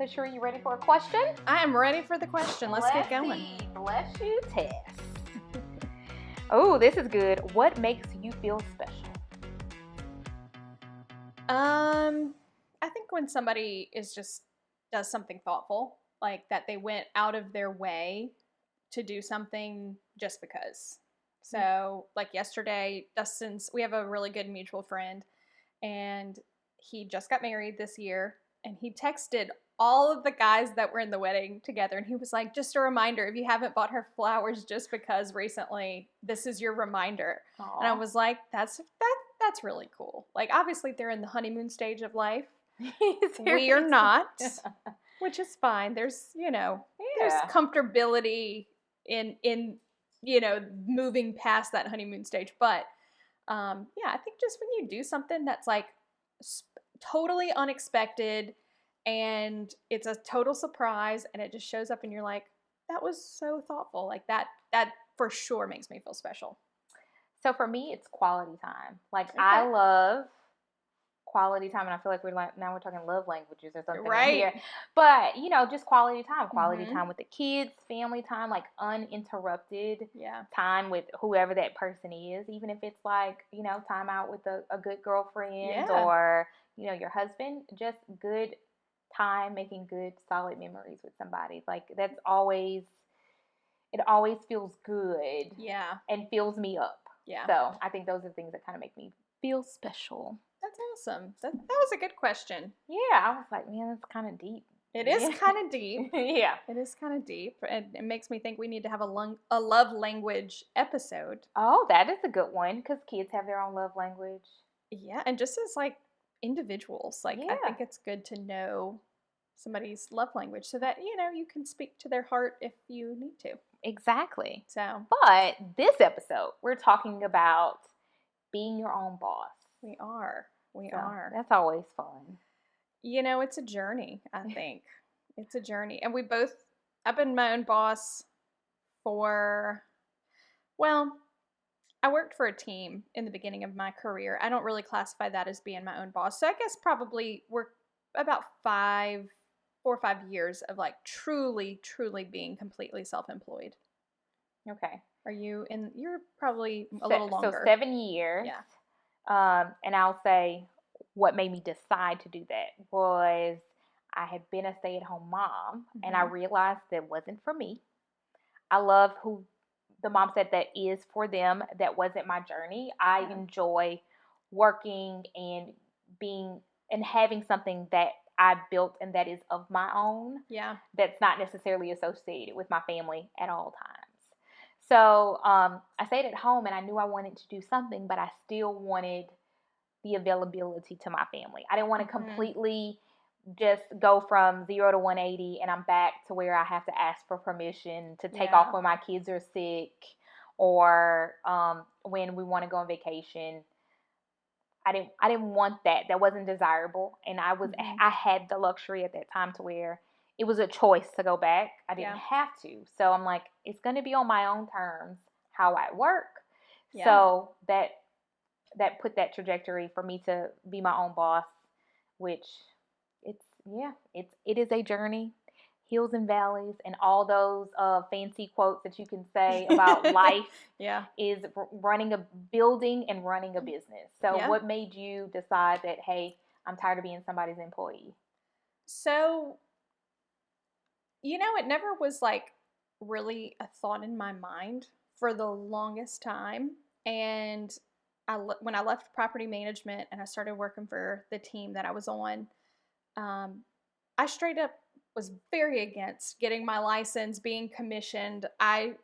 So, Sheree, you ready for a question? I am ready for the question. Let's get going. See. Bless you, Tess. Oh, this is good. What makes you feel special? I think when somebody does something thoughtful, like that they went out of their way to do something just because. So, like yesterday, we have a really good mutual friend, and he just got married this year, and he texted all of the guys that were in the wedding together, and he was like, just a reminder, if you haven't bought her flowers just because recently, this is your reminder. Aww. And I was like, that's really cool. Like, obviously they're in the honeymoon stage of life. We are not, which is fine. There's there's comfortability in moving past that honeymoon stage. But I think just when you do something that's like totally unexpected and it's a total surprise and it just shows up and you're like, that was so thoughtful. Like that for sure makes me feel special. So for me, it's quality time. Like, okay. I love quality time, and I feel like now we're talking love languages or something right here. But, just quality time with the kids, family time, like uninterrupted time with whoever that person is, even if it's like, time out with a good girlfriend or, your husband, just good time making good, solid memories with somebody. Like, it always feels good and fills me up. Yeah. So I think those are things that kind of make me feel special. That's awesome. That was a good question. Yeah, I was like, man, that's kind of deep. It is kind of deep. Yeah. It is kind of deep. And it makes me think we need to have a love language episode. Oh, that is a good one because kids have their own love language. Yeah, and just as like individuals, like I think it's good to know somebody's love language so that, you can speak to their heart if you need to. Exactly. So, but this episode, we're talking about being your own boss. We are. That's always fun. It's a journey, I think. It's a journey. And I've been my own boss I worked for a team in the beginning of my career. I don't really classify that as being my own boss. So I guess probably we're about 4 or 5 years of like truly, truly being completely self-employed. Okay. You're probably a little longer. So 7 years. Yeah. And I'll say what made me decide to do that was I had been a stay-at-home mom and I realized that wasn't for me. I love who the mom said that is for them. That wasn't my journey. I enjoy working and being and having something that I built and that is of my own. Yeah. That's not necessarily associated with my family at all times. So I stayed at home and I knew I wanted to do something, but I still wanted the availability to my family. I didn't want to completely just go from 0 to 180 and I'm back to where I have to ask for permission to take off when my kids are sick or when we want to go on vacation. I didn't want that. That wasn't desirable. And I had the luxury at that time to where it was a choice to go back. I didn't have to. So I'm like, it's going to be on my own terms how I work. Yeah. So that put that trajectory for me to be my own boss, which it is a journey, hills and valleys, and all those fancy quotes that you can say about life is building and running a business. So what made you decide that, hey, I'm tired of being somebody's employee? So, it never was like really a thought in my mind for the longest time. And when I left property management and I started working for the team that I was on, I straight up was very against getting my license, being commissioned. I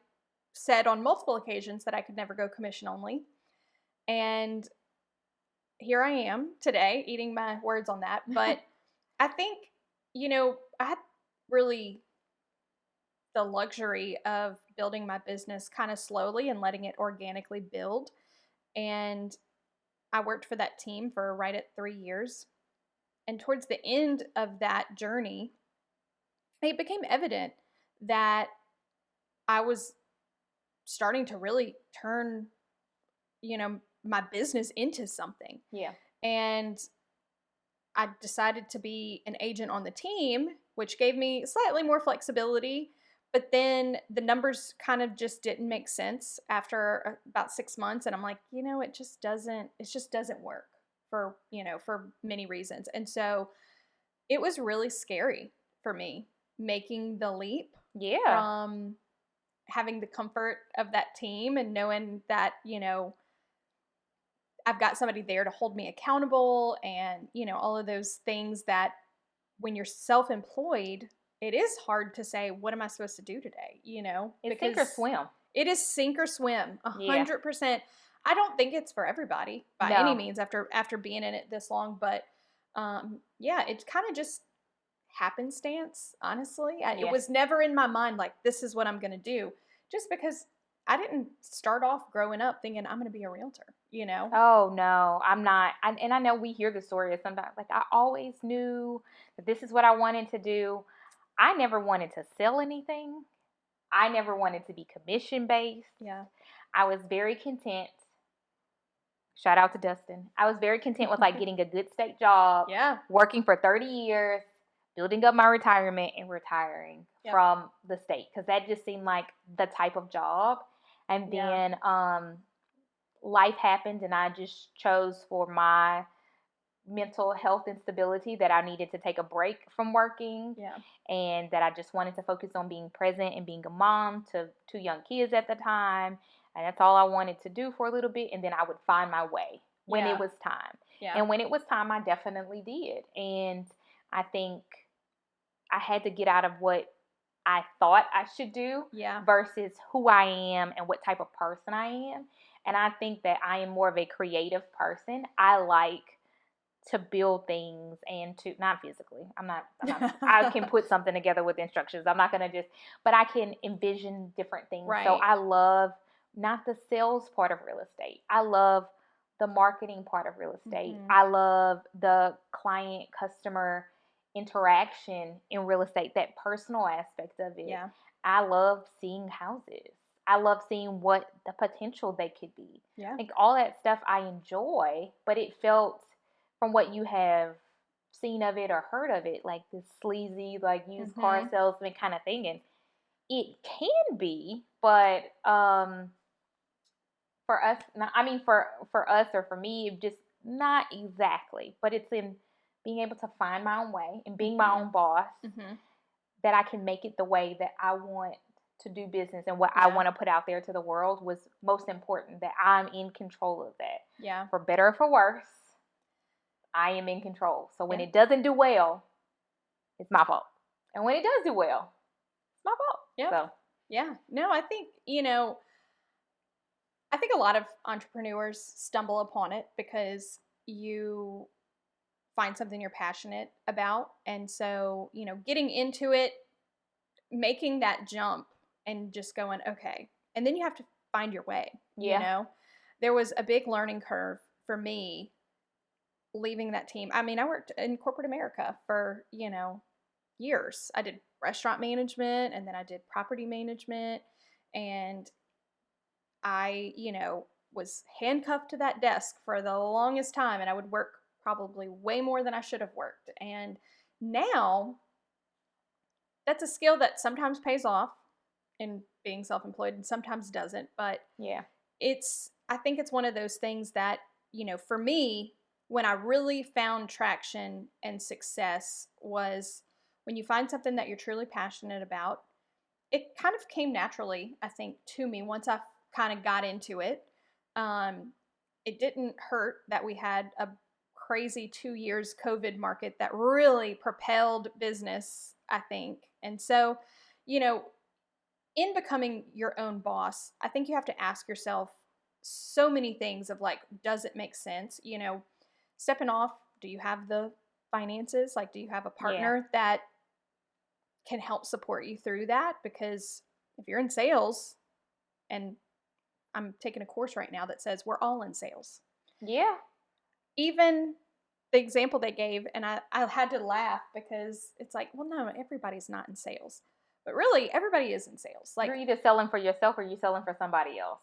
said on multiple occasions that I could never go commission only. And here I am today eating my words on that. But I think, I had really the luxury of building my business kind of slowly and letting it organically build. And I worked for that team for right at 3 years. And towards the end of that journey, it became evident that I was starting to really turn, my business into something. Yeah. And I decided to be an agent on the team. which gave me slightly more flexibility. But then the numbers kind of just didn't make sense after about 6 months. And I'm like, it just doesn't work for many reasons. And so it was really scary for me making the leap Yeah. from having the comfort of that team and knowing that, I've got somebody there to hold me accountable and, all of those things that when you're self-employed, it is hard to say, what am I supposed to do today? It's sink or swim. It is sink or swim, Yeah. 100%. I don't think it's for everybody by No. any means after being in it this long, but yeah, it's kind of just happenstance, honestly. It Yeah. was never in my mind like, this is what I'm going to do, just because I didn't start off growing up thinking I'm going to be a realtor, Oh no, I'm not. And I know we hear the story sometimes. Like, I always knew that this is what I wanted to do. I never wanted to sell anything. I never wanted to be commission based. Yeah. I was very content. Shout out to Dustin. I was very content with like getting a good state job, Yeah. working for 30 years, building up my retirement and retiring Yep. from the state, because that just seemed like the type of job. And Yeah. then life happened, and I just chose for my mental health instability that I needed to take a break from working, Yeah. and that I just wanted to focus on being present and being a mom to 2 young kids at the time. And that's all I wanted to do for a little bit. And then I would find my way when Yeah. it was time. Yeah. And when it was time, I definitely did. And I think I had to get out of what I thought I should do Yeah. versus who I am and what type of person I am. And I think that I am more of a creative person. I like to build things and to, not physically. I'm not I can put something together with instructions. I'm not going to but I can envision different things. Right. So I love not the sales part of real estate. I love the marketing part of real estate. Mhm. I love the client customer interaction in real estate, that personal aspect of it. Yeah. I love seeing houses. I love seeing what the potential they could be. Yeah. Like, all that stuff I enjoy, but it felt, from what you have seen of it or heard of it, like this sleazy, like used car salesman kind of thing. And it can be, but for us, for us or for me, just not exactly. But it's in being able to find my own way and being my own boss, that I can make it the way that I want to do business and what I want to put out there to the world was most important, that I'm in control of that. Yeah. For better or for worse, I am in control. So when Yeah. it doesn't do well, it's my fault. And when it does do well, it's my fault. Yeah. So, yeah. No, I think, I think a lot of entrepreneurs stumble upon it because you find something you're passionate about. And so, getting into it, making that jump and just going, okay. And then you have to find your way. Yeah. There was a big learning curve for me leaving that team. I mean, I worked in corporate America for, years. I did restaurant management, and then I did property management, and I, was handcuffed to that desk for the longest time, and I would work probably way more than I should have worked. And now that's a skill that sometimes pays off in being self-employed and sometimes doesn't. But yeah. I think it's one of those things that, for me, when I really found traction and success was when you find something that you're truly passionate about. It kind of came naturally, I think, to me once I kind of got into it. It didn't hurt that we had a crazy 2 years COVID market that really propelled business, I think. And so, in becoming your own boss, I think you have to ask yourself so many things of like, does it make sense? Stepping off, do you have the finances? Like, do you have a partner that can help support you through that? Because if you're in sales, and I'm taking a course right now that says we're all in sales. Yeah. Even the example they gave, and I had to laugh because it's like, well, no, everybody's not in sales. But really, everybody is in sales. Like, you're either selling for yourself or you're selling for somebody else.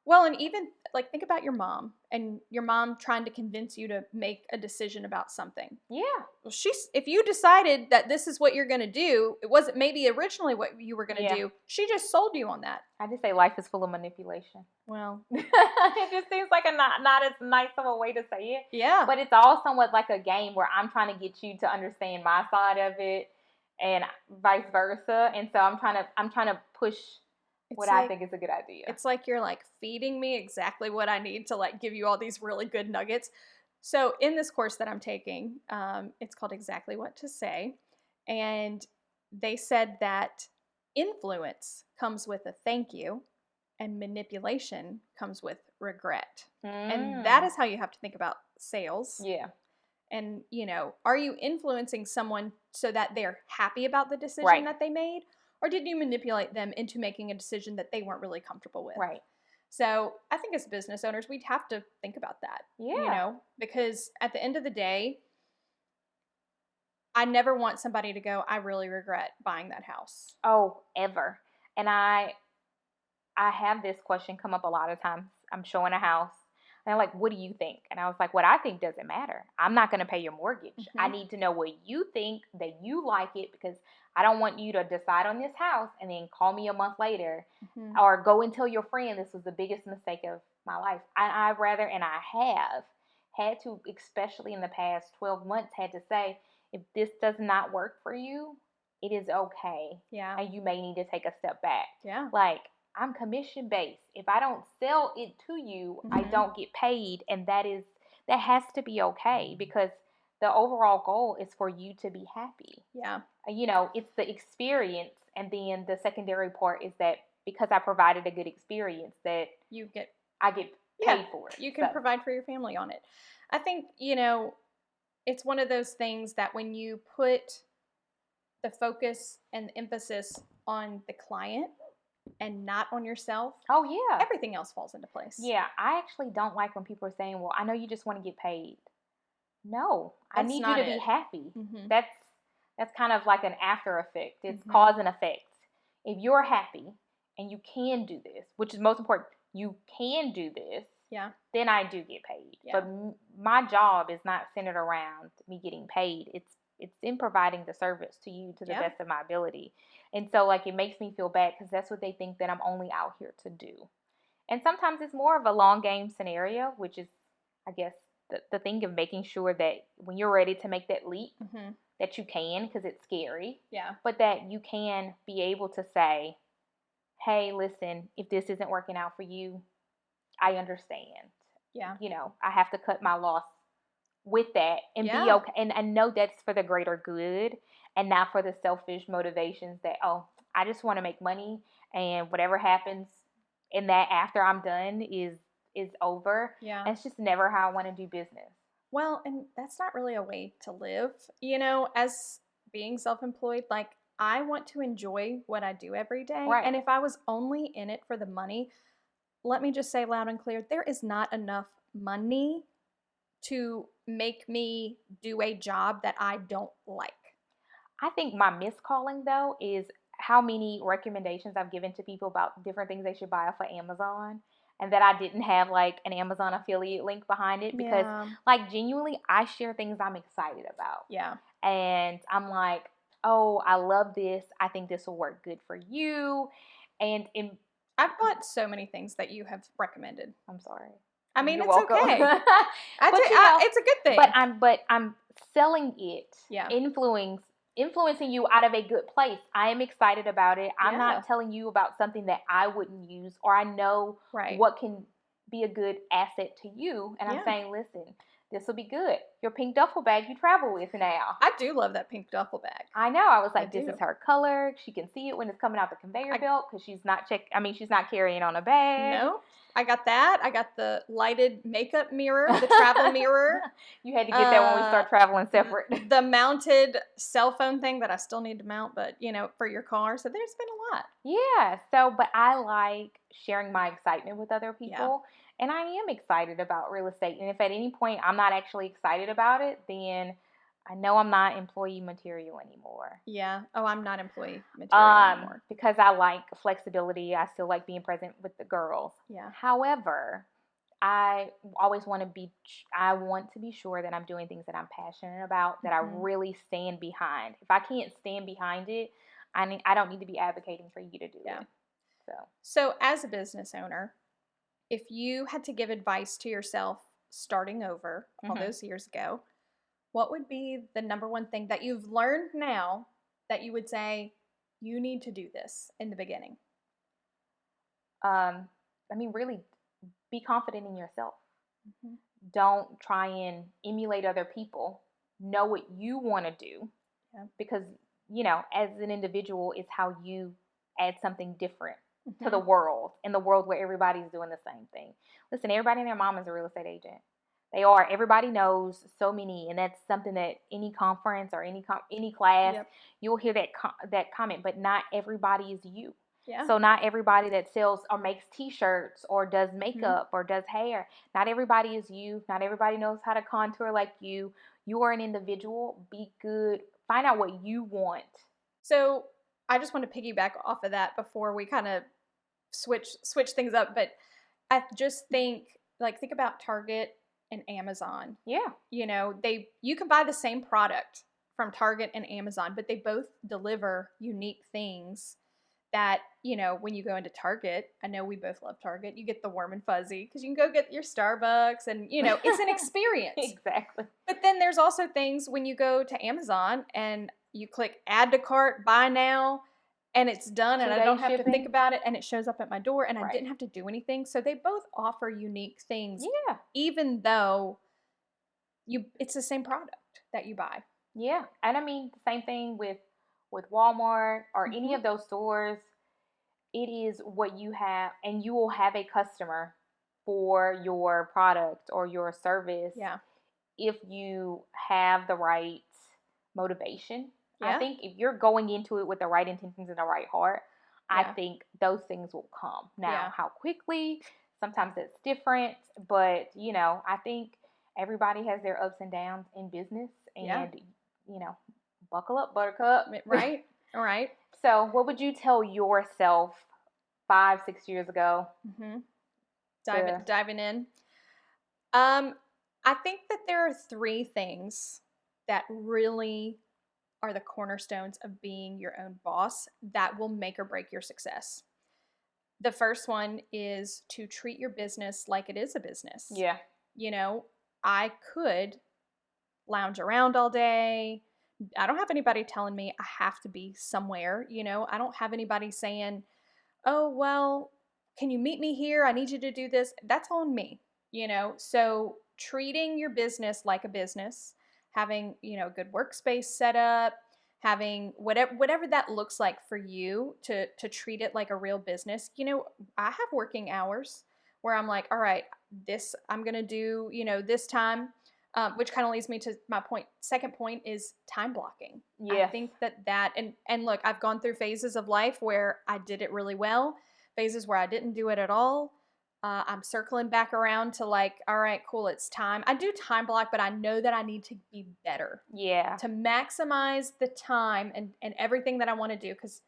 Well, and even like think about your mom and your mom trying to convince you to make a decision about something. Yeah. Well, if you decided that this is what you're going to do, it wasn't maybe originally what you were going to Yeah. do. She just sold you on that. I just say life is full of manipulation. Well, It just seems like a not as nice of a way to say it. yeah. But it's all somewhat like a game where I'm trying to get you to understand my side of it and vice versa. And so I'm trying to push what I think is a good idea. It's like you're like feeding me exactly what I need to like give you all these really good nuggets. So in this course that I'm taking, it's called Exactly What to Say. And they said that influence comes with a thank you and manipulation comes with regret. And that is how you have to think about sales. Yeah. And, are you influencing someone so that they're happy about the decision that they made? Or did you manipulate them into making a decision that they weren't really comfortable with? Right. So I think as business owners, we'd have to think about that. Yeah. Because at the end of the day, I never want somebody to go, I really regret buying that house. Oh, ever. And I have this question come up a lot of times. I'm showing a house and they're like, what do you think? And I was like, what I think doesn't matter. I'm not going to pay your mortgage. Mhm. I need to know what you think, that you like it, because I don't want you to decide on this house and then call me a month later or go and tell your friend this was the biggest mistake of my life. I have had to, especially in the past 12 months, had to say, if this does not work for you, it is okay. Yeah. And you may need to take a step back. Yeah. Like, I'm commission based. If I don't sell it to you, I don't get paid. And that has to be okay, because the overall goal is for you to be happy. Yeah. It's the experience. And then the secondary part is that because I provided a good experience, that I get paid for it. You can provide for your family on it. I think, it's one of those things that when you put the focus and the emphasis on the client and not on yourself, oh yeah, everything else falls into place. Yeah, I actually don't like when people are saying, well, I know you just want to get paid. No, I need you to be happy. That's kind of like an after effect. It's cause and effect. If you're happy and you can do this, which is most important, you can do this, then I do get paid. Yeah. But my job is not centered around me getting paid. It's in providing the service to you to the best of my ability. And so, like, it makes me feel bad because that's what they think that I'm only out here to do. And sometimes it's more of a long game scenario, which is, I guess, the thing of making sure that when you're ready to make that leap, that you can, because it's scary. Yeah. But that you can be able to say, hey, listen, if this isn't working out for you, I understand. Yeah. I have to cut my loss with that and be okay. And I know that's for the greater good and not for the selfish motivations that, oh, I just want to make money and whatever happens in that after I'm done is over. Yeah. And it's just never how I want to do business. Well, and that's not really a way to live. As being self-employed, like, I want to enjoy what I do every day. Right. And if I was only in it for the money, let me just say loud and clear, there is not enough money to make me do a job that I don't like. I think my miscalling, though, is how many recommendations I've given to people about different things they should buy off of Amazon, and that I didn't have like an Amazon affiliate link behind it because like genuinely I share things I'm excited about. Yeah. And I'm like, oh, I love this. I think this will work good for you. And I've bought so many things that you have recommended. I'm sorry. I mean, You're it's welcome. Okay. It's a good thing. But I'm selling it. Yeah. Influencing you out of a good place. I am excited about it. I'm not telling you about something that I wouldn't use or I know what can be a good asset to you. And I'm saying, listen, this will be good. Your pink duffel bag you travel with now. I do love that pink duffel bag. I know. I was like, this is her color. She can see it when it's coming out the conveyor belt because she's not carrying on a bag. No. I got that. I got the lighted makeup mirror, the travel mirror. You had to get that when we start traveling separate. The mounted cell phone thing that I still need to mount, but, for your car. So there's been a lot. Yeah. So, but I like sharing my excitement with other people. Yeah. And I am excited about real estate. And if at any point I'm not actually excited about it, then I know I'm not employee material anymore. Yeah. Oh, I'm not employee material anymore. Because I like flexibility. I still like being present with the girls. Yeah. However, I always want to be sure that I'm doing things that I'm passionate about, that I really stand behind. If I can't stand behind it, I don't need to be advocating for you to do it. So as a business owner, if you had to give advice to yourself starting over all those years ago, what would be the number one thing that you've learned now that you would say you need to do this in the beginning? Really be confident in yourself. Don't try and emulate other people. Know what you want to do, because as an individual, it's how you add something different to the world, in the world where everybody's doing the same thing. Listen, everybody and their mom is a real estate agent. They are. Everybody knows so many, and that's something that any conference or any class, you'll hear that comment. But not everybody is you. Yeah. So not everybody that sells or makes T-shirts or does makeup or does hair, not everybody is you. Not everybody knows how to contour like you. You are an individual. Be good. Find out what you want. So I just want to piggyback off of that before we kind of switch things up. But I just think about Target and Amazon. Yeah. You can buy the same product from Target and Amazon, but they both deliver unique things that, when you go into Target, I know we both love Target, you get the warm and fuzzy because you can go get your Starbucks and, it's an experience. Exactly. But then there's also things when you go to Amazon and you click add to cart, buy now, and it's done and I don't have to think about it and it shows up at my door and I didn't have to do anything. So they both offer unique things. Yeah. Even though it's the same product that you buy. Yeah. And the same thing with Walmart or any of those stores. It is what you have, and you will have a customer for your product or your service. Yeah. If you have the right motivation. Yeah. I think if you're going into it with the right intentions and the right heart, I think those things will come. Now, how quickly, sometimes it's different, but, I think everybody has their ups and downs in business, and, buckle up, buttercup. Right. All right. So what would you tell yourself 5-6 years ago? Diving in. I think that there are 3 things that really are the cornerstones of being your own boss that will make or break your success. The first one is to treat your business like it is a business. Yeah. I could lounge around all day. I don't have anybody telling me I have to be somewhere. I don't have anybody saying, oh, well, can you meet me here? I need you to do this. That's on me, So treating your business like a business, having, a good workspace set up, having whatever that looks like for you to treat it like a real business. I have working hours where I'm like, all right, this I'm going to do, this time. Which kind of leads me to my second point is time blocking. Yeah. I think that and look, I've gone through phases of life where I did it really well, phases where I didn't do it at all. I'm circling back around to all right, cool, it's time. I do time block, but I know that I need to be better. Yeah. To maximize the time and everything that I want to do, because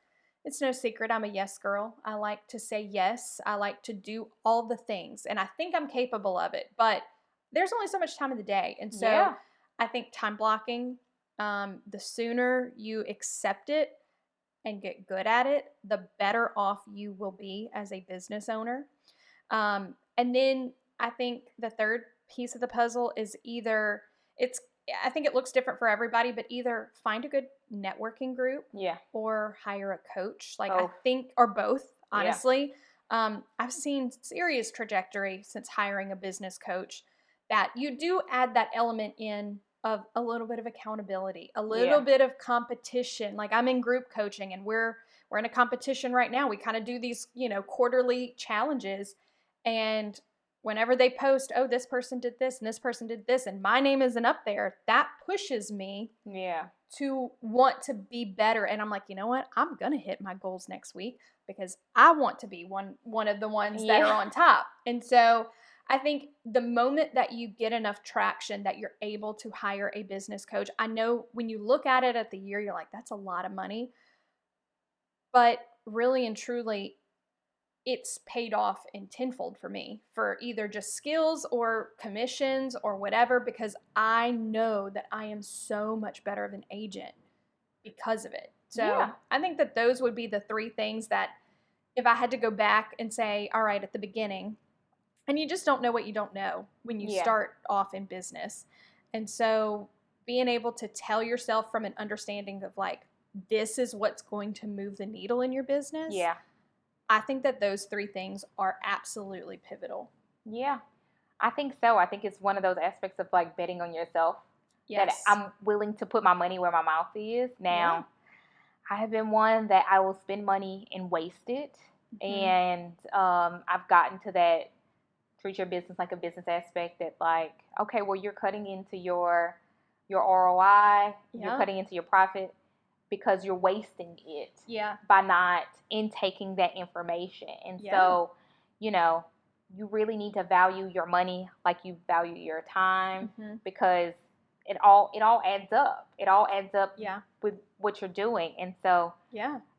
it's no secret I'm a yes girl. I like to say yes. I like to do all the things, and I think I'm capable of it, but there's only so much time in the day. And so I think time blocking, the sooner you accept it and get good at it, the better off you will be as a business owner. And then I think the third piece of the puzzle is I think it looks different for everybody, but either find a good networking group or hire a coach. I think, or both, honestly. Yeah. I've seen serious trajectory since hiring a business coach, that you do add that element in of a little bit of accountability, a little bit of competition. I'm in group coaching and we're in a competition right now. We kind of do these, quarterly challenges, and whenever they post, oh, this person did this and this person did this, and my name isn't up there, that pushes me to want to be better. And I'm like, you know what? I'm going to hit my goals next week because I want to be one of the ones that are on top. And so I think the moment that you get enough traction that you're able to hire a business coach, I know when you look at it at the year, you're like, that's a lot of money. But really and truly, it's paid off in tenfold for me for either just skills or commissions or whatever, because I know that I am so much better of an agent because of it. So Yeah. I think that those would be the three things that if I had to go back and say, all right, at the beginning, and you just don't know what you don't know when you Yeah. start off in business. And so being able to tell yourself from an understanding of like, this is what's going to move the needle in your business. Yeah. I think that those three things are absolutely pivotal. Yeah. I think so. I think it's one of those aspects of like betting on yourself that Yes. I'm willing to put my money where my mouth is. Now, I have been one that I will spend money and waste it. And I've gotten to that treat your business like a business aspect that like, okay, well, you're cutting into your ROI, you're cutting into your profit because you're wasting it by not intaking that information. And so, you know, you really need to value your money like you value your time because it all adds up. It all adds up with what you're doing. And so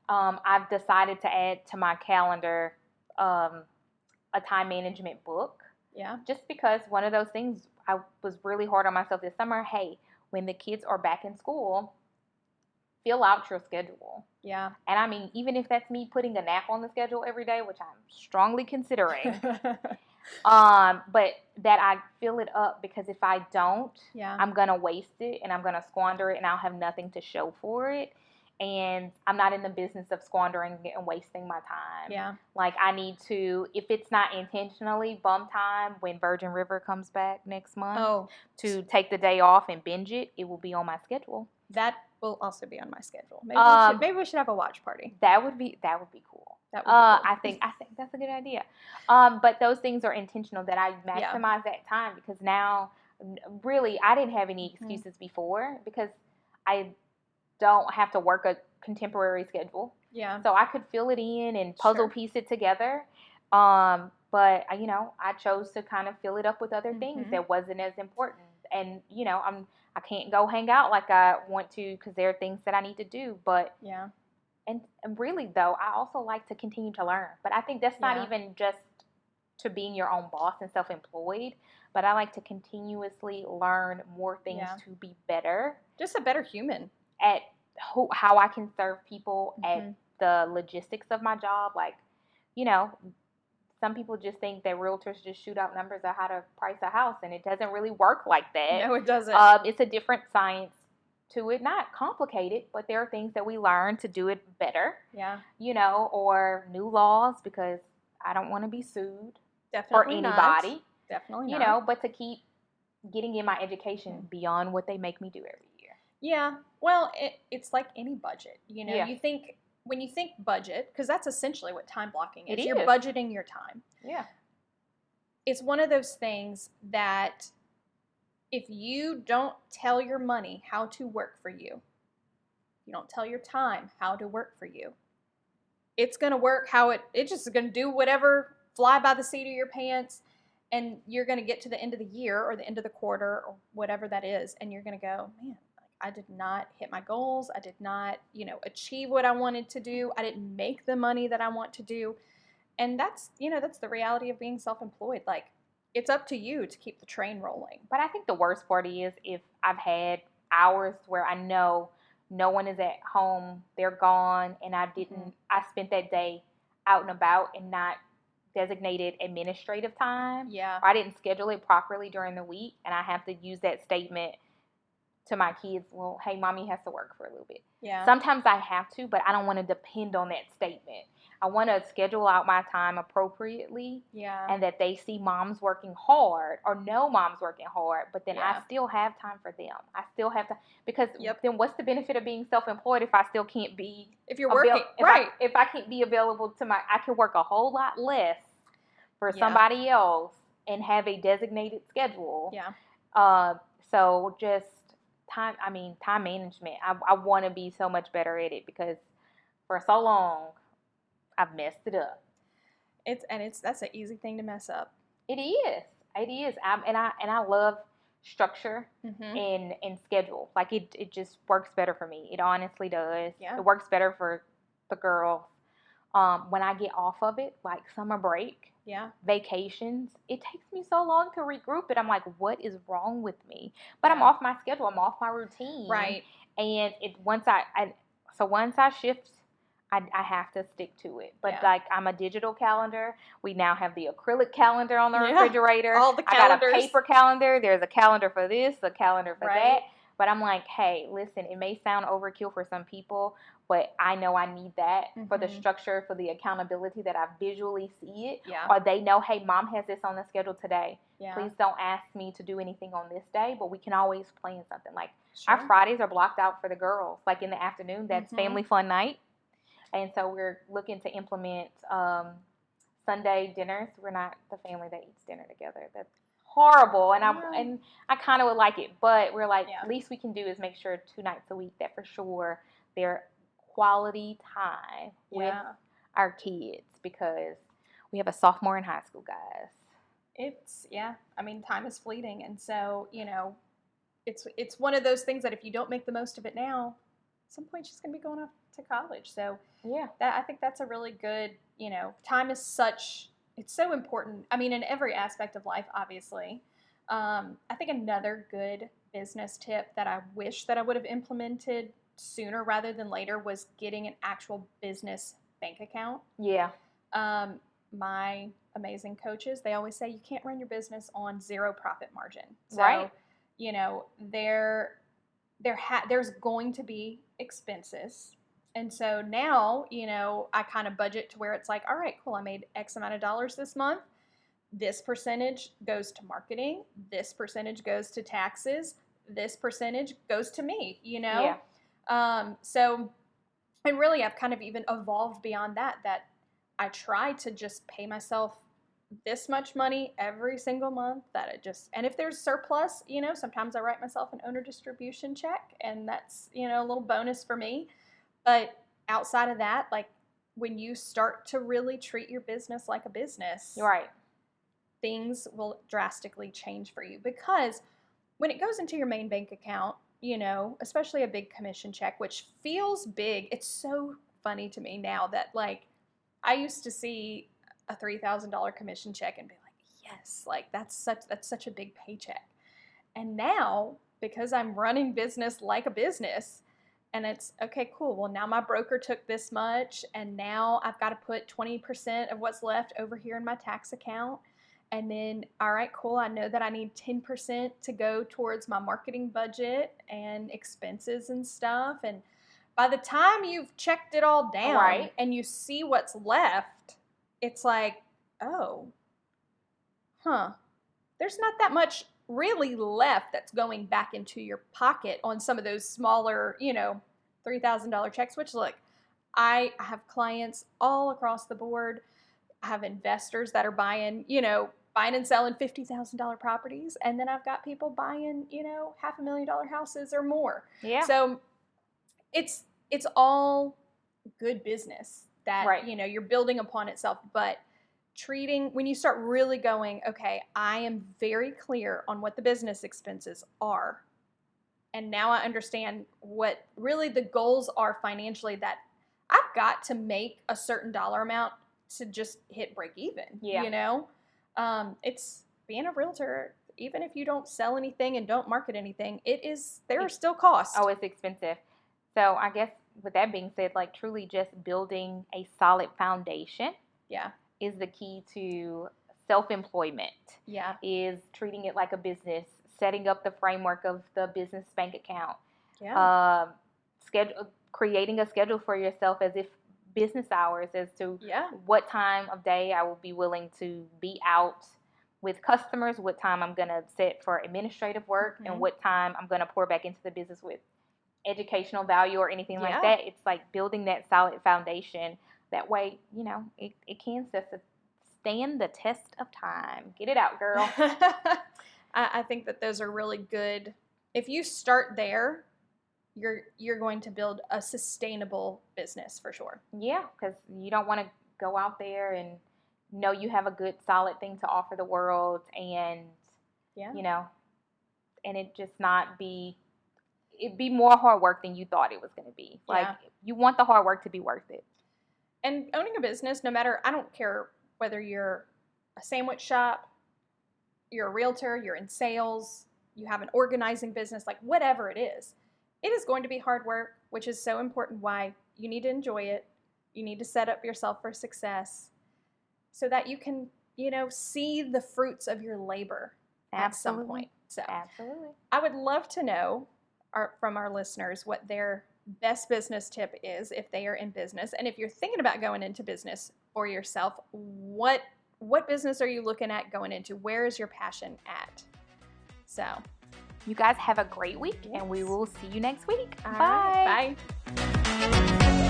I've decided to add to my calendar a time management book. Yeah. Just because one of those things I was really hard on myself this summer. Hey, when the kids are back in school, fill out your schedule. Yeah. And I mean, even if that's me putting a nap on the schedule every day, which I'm strongly considering, but that I fill it up because if I don't, I'm going to waste it and I'm going to squander it and I'll have nothing to show for it. And I'm not in the business of squandering and wasting my time. Yeah. Like I need to, if it's not intentionally bum time when Virgin River comes back next month to take the day off and binge it, it will be on my schedule. That will also be on my schedule. Maybe we should have a watch party. That would be cool. That would be cool. I think that's a good idea. But those things are intentional that I maximize that time because now, really, I didn't have any excuses before because I don't have to work a contemporary schedule. Yeah. So I could fill it in and puzzle piece it together. But you know, I chose to kind of fill it up with other things that wasn't as important. And you know, I can't go hang out like I want to because there are things that I need to do. But and really though, I also like to continue to learn. But I think that's not even just to being your own boss and self-employed. But I like to continuously learn more things to be better. Just a better human. At how I can serve people, at the logistics of my job. Like, you know, some people just think that realtors just shoot out numbers of how to price a house, and it doesn't really work like that. No, it doesn't. It's a different science to it. Not complicated, but there are things that we learn to do it better. Yeah. You know, or new laws because I don't want to be sued for anybody. Not. Definitely not. You know, but to keep getting in my education beyond what they make me do every year. Yeah. Well, it's like any budget. You know, you think when you think budget, because that's essentially what time blocking is. You're budgeting your time. Yeah. It's one of those things that if you don't tell your money how to work for you, you don't tell your time how to work for you, it's going to work how it's just going to do whatever, fly by the seat of your pants. And you're going to get to the end of the year or the end of the quarter or whatever that is. And you're going to go, man, I did not hit my goals. I did not, achieve what I wanted to do. I didn't make the money that I want to do. And that's the reality of being self-employed. Like, it's up to you to keep the train rolling. But I think the worst part is if I've had hours where I know no one is at home, they're gone, and I spent that day out and about and not designated administrative time. Yeah. Or I didn't schedule it properly during the week, and I have to use that statement to my kids, well, hey, mommy has to work for a little bit. Yeah. Sometimes I have to, but I don't want to depend on that statement. I want to schedule out my time appropriately. Yeah. And that they see mom's working hard or know mom's working hard, but then I still have time for them. I still have to, because then what's the benefit of being self-employed if I still can't be, if you're working, if I can't be available to I can work a whole lot less for somebody else and have a designated schedule. Yeah. So just, time management. I want to be so much better at it because for so long I've messed it up. That's an easy thing to mess up. It is. It is. And I love structure Mm-hmm. and schedule. Like it just works better for me. It honestly does. Yeah. It works better for the girls. When I get off of it, like summer break, Yeah. vacations, it takes me so long to regroup it. I'm like, what is wrong with me? But I'm Yeah. off my schedule. I'm off my routine. Right. And it once I shift, I have to stick to it. But Yeah. like I'm a digital calendar. We now have the acrylic calendar on the Yeah. refrigerator. All the I got a calendars. paper calendar. There's a calendar for this, a calendar for Right. that. But I'm like, hey, listen, it may sound overkill for some people, but I know I need that for the Mhm. structure, for the accountability that I visually see it. Yeah. Or they know, hey, mom has this on the schedule today. Yeah. Please don't ask me to do anything on this day, but we can always plan something. Like Sure. our Fridays are blocked out for the girls. Like in the afternoon, that's Mhm. family fun night. And so we're looking to implement Sunday dinners. We're not the family that eats dinner together. That's horrible, and Yeah. I kind of would like it, but we're like, Yeah. least we can do is make sure 2 nights a week that for sure they're quality time with Yeah. our kids, because we have a sophomore in high school, guys. It's I mean, time is fleeting, and so it's one of those things that if you don't make the most of it now, at some point she's going to be going off to college. So Yeah. I think that's a really good, time is it's so important. I mean, in every aspect of life, obviously. I think another good business tip that I wish that I would have implemented sooner rather than later was getting an actual business bank account. Yeah. My amazing coaches, they always say you can't run your business on zero profit margin. So, Right. there's going to be expenses. And so now, I kind of budget to where it's like, all right, cool, I made X amount of dollars this month. This percentage goes to marketing. This percentage goes to taxes. This percentage goes to me, Yeah. So, and really, I've kind of even evolved beyond that I try to just pay myself this much money every single month and if there's surplus, sometimes I write myself an owner distribution check, and that's, a little bonus for me. But outside of that, like when you start to really treat your business like a business, Right. things will drastically change for you, because when it goes into your main bank account, especially a big commission check, which feels big, it's so funny to me now that like I used to see a $3,000 commission check and be like, yes, like that's such a big paycheck. And now, because I'm running business like a business, and it's okay, cool. Well, now my broker took this much, and now I've got to put 20% of what's left over here in my tax account. And then, all right, cool. I know that I need 10% to go towards my marketing budget and expenses and stuff. And by the time you've checked it all down Right. and you see what's left, it's like, oh, there's not that much really left that's going back into your pocket on some of those smaller, $3,000 checks, which look, I have clients all across the board. I have investors that are buying and selling $50,000 properties. And then I've got people buying, $500,000 houses or more. Yeah. So it's all good business that, Right. You're building upon itself. But when you start really going, okay, I am very clear on what the business expenses are. And now I understand what really the goals are financially, that I've got to make a certain dollar amount to just hit break even. Yeah. It's being a realtor, even if you don't sell anything and don't market anything, there are still costs. Oh, it's expensive. So I guess with that being said, like truly just building a solid foundation. Yeah. Is the key to self-employment. Yeah. Is treating it like a business, setting up the framework of the business bank account. Yeah. Creating a schedule for yourself as if business hours, as to Yeah. what time of day I will be willing to be out with customers, what time I'm going to set for administrative work, Mhm. and what time I'm going to pour back into the business with educational value or anything like Yeah. that. It's like building that solid foundation. That way, it can stand the test of time. Get it out, girl. I think that those are really good. If you start there, you're going to build a sustainable business for sure. Yeah, because you don't want to go out there and know you have a good, solid thing to offer the world, and Yeah. you know, and it just not be, it'd be more hard work than you thought it was going to be. Like, Yeah. you want the hard work to be worth it. And owning a business, no matter, I don't care whether you're a sandwich shop, you're a realtor, you're in sales, you have an organizing business, like whatever it is going to be hard work, which is so important. Why? You need to enjoy it. You need to set up yourself for success so that you can, see the fruits of your labor at some point. So Absolutely. I would love to know from our listeners what their best business tip is if they are in business. And if you're thinking about going into business for yourself, what business are you looking at going into? Where is your passion at? So you guys have a great week, and we will see you next week. All Bye. right, bye.